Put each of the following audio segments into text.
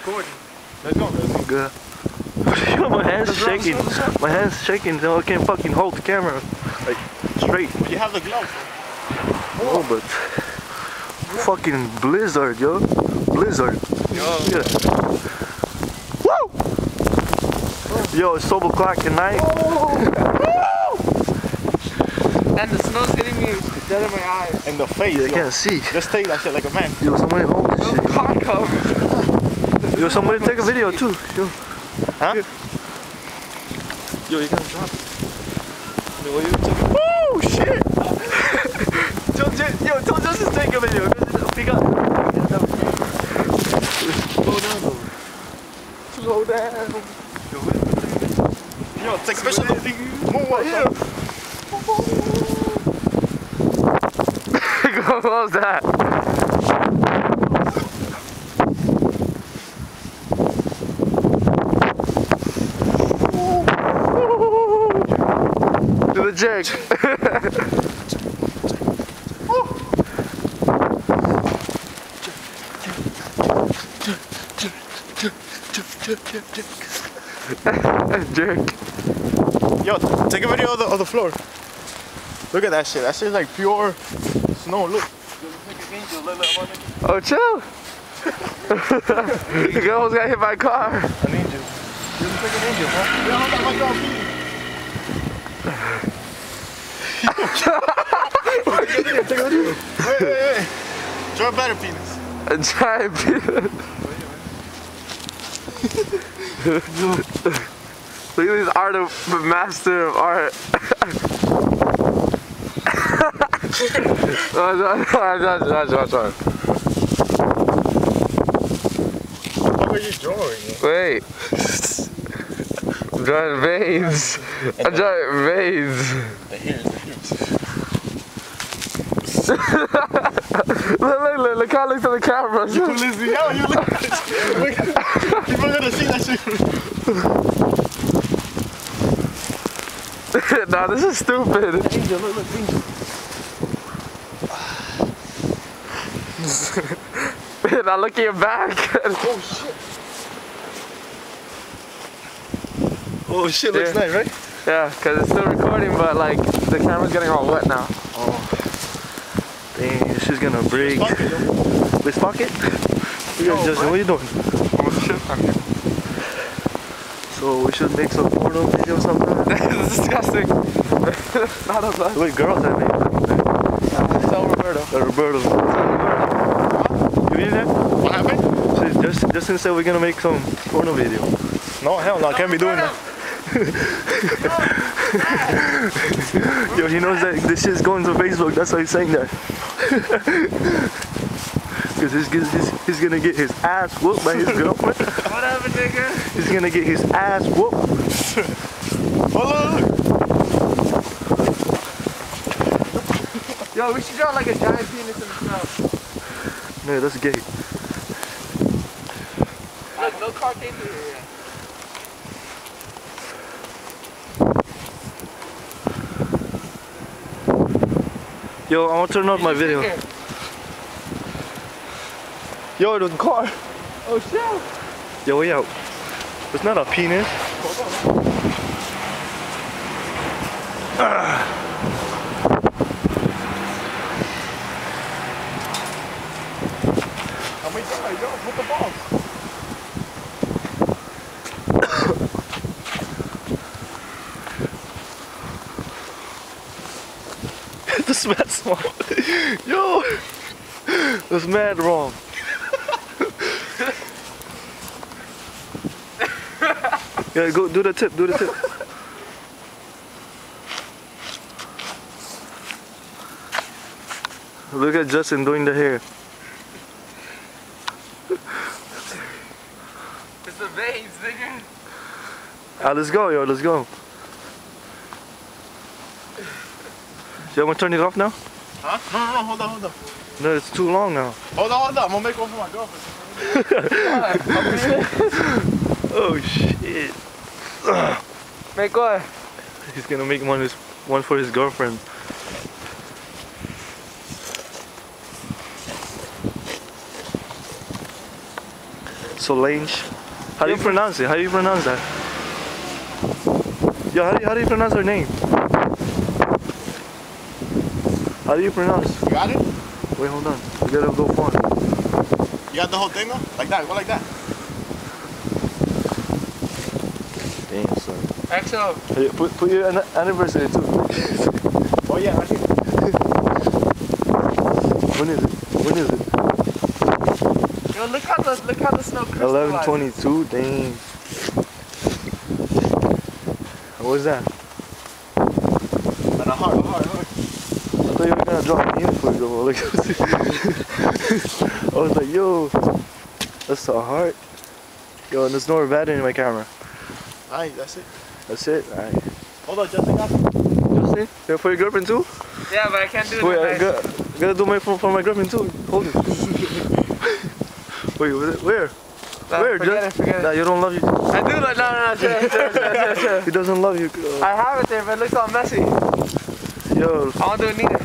recording. Let's go. Good. Yo, my hand's shaking. My hand's shaking, so I can't fucking hold the camera like straight. But you have the gloves. Oh, but fucking blizzard, yo. Blizzard. Yo. Yeah. Woo! Yo, it's 12 o'clock at night. And the snow's hitting me dead in my eyes. In the face. I can't see. Just take that shit like a man. Yo, somebody hold this shit. Car cover. Yo, somebody take a video too. Yo. Huh? Yo, you gotta drop it. Oh shit! Yo, tell Justin to take a video. Pick up. Slow down, though. Slow down. Yo, take a picture. Move up, Yeah. What was that? Do the jerk. Jerk. Yo, take a video of the floor. Look at that shit. That shit's like pure snow. Look. Oh, chill. The girl almost got hit by a car. I need you. You're like an angel, huh? Yeah, hold on, my girl, take a video. Wait. Draw a better penis. A giant penis. Look at this art of master of art. What are you drawing? Wait. I'm drawing veins. I'm drawing veins. The hairs. Look how it looks at the camera. You listen, yo, you look at this. People gonna see that shit. Nah, this is stupid. Angel, look, angel. Now look at your back. Oh shit. Oh shit, looks nice, right? Yeah, because it's still recording, but like the camera's getting all wet now. Oh. Dang, this is gonna break. Let's fuck it. Yo, Justin, what are you doing? Oh shit, I'm here. So we should make some porno video sometime. This is disgusting. Not a lot. Wait, girls I made. Tell Roberto. Roberto. You in there? What happened? Justin said we're gonna make some porno video. No, hell no, I can't be doing that. Yo, he knows that this shit's going to Facebook, that's why he's saying that. Because he's gonna get his ass whooped by his girlfriend. Whatever, nigga. He's gonna get his ass whooped. Oh, look. Yo, we should draw like a giant penis in the snow. No, that's gay. Look, no car came through here yet. Yo, I want to turn off my video. Yo, the car. Oh shit. Yo, way out. It's not a penis. How many times? Yo, put the ball. This mad small. Yo, that's mad wrong. Yeah, go do the tip. Do the tip. Look at Justin doing the hair. It's the veins, nigga. Ah, let's go, yo. Let's go. You want to turn it off now? Huh? No, hold on. No, it's too long now. Hold on. I'm gonna make one for my girlfriend. Oh shit. Make what? He's gonna make one for his girlfriend. Solange. How do you pronounce it? How do you pronounce that? Yo, how do you pronounce her name? How do you pronounce? You got it? Wait, hold on. We gotta go far. You got the whole thing though? Like that, go like that. Damn, son. XO. Hey, put your anniversary too. Oh yeah, right here. When is it? When is it? Yo, look how the snow crystallizes. 11/22. Dang. What was that? And a heart. I thought you were gonna drop me in for it though. Like, I was like, yo, that's a heart. Yo, and there's no battery in my camera. Alright, that's it. That's it. Alright. Hold on, Justin got it. Justin, you for your girlfriend too? Yeah, but I can't do it. Wait, at night. I gotta do my for my girlfriend too. Hold it. Wait, where? Nah, Where? forget it, forget it. Nah, you don't love you. I do like no, chill. He doesn't love you. I have it there, but it looks all messy. Yo, I won't do it neither.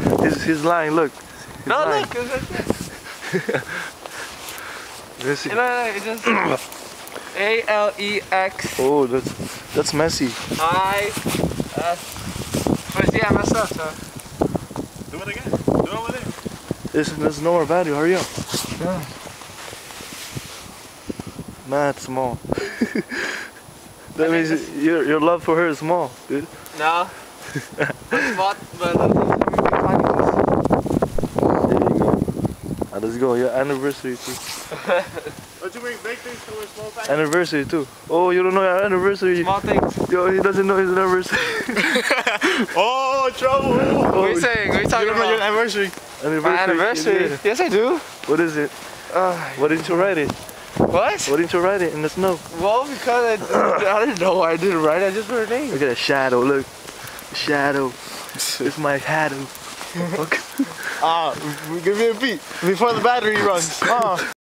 he's lying. Look. He's No, lying. look, it's like this. Let me see. You know, it's just ALEX Oh, that's messy. IS. But yeah, I messed up, so. Do it again. Do it over there. There's no more battery. Hurry up. Yeah. Mad small. That means your love for her is small, dude. No. But There you go. Let's go. Your anniversary too. Don't you bring big things to a small package? Anniversary too. Oh, you don't know your anniversary. small things. Yo, he doesn't know his anniversary. Oh, trouble! What are you saying? What are you You talking don't know your about? anniversary. My anniversary? Yeah. Yes, I do. What is it? Why didn't you write it? What? Why didn't you write it in the snow? Well, because I didn't know why I didn't write it. I just wrote her name. Look at that shadow. Look, shadow. It's my shadow. Give me a beat before the battery runs.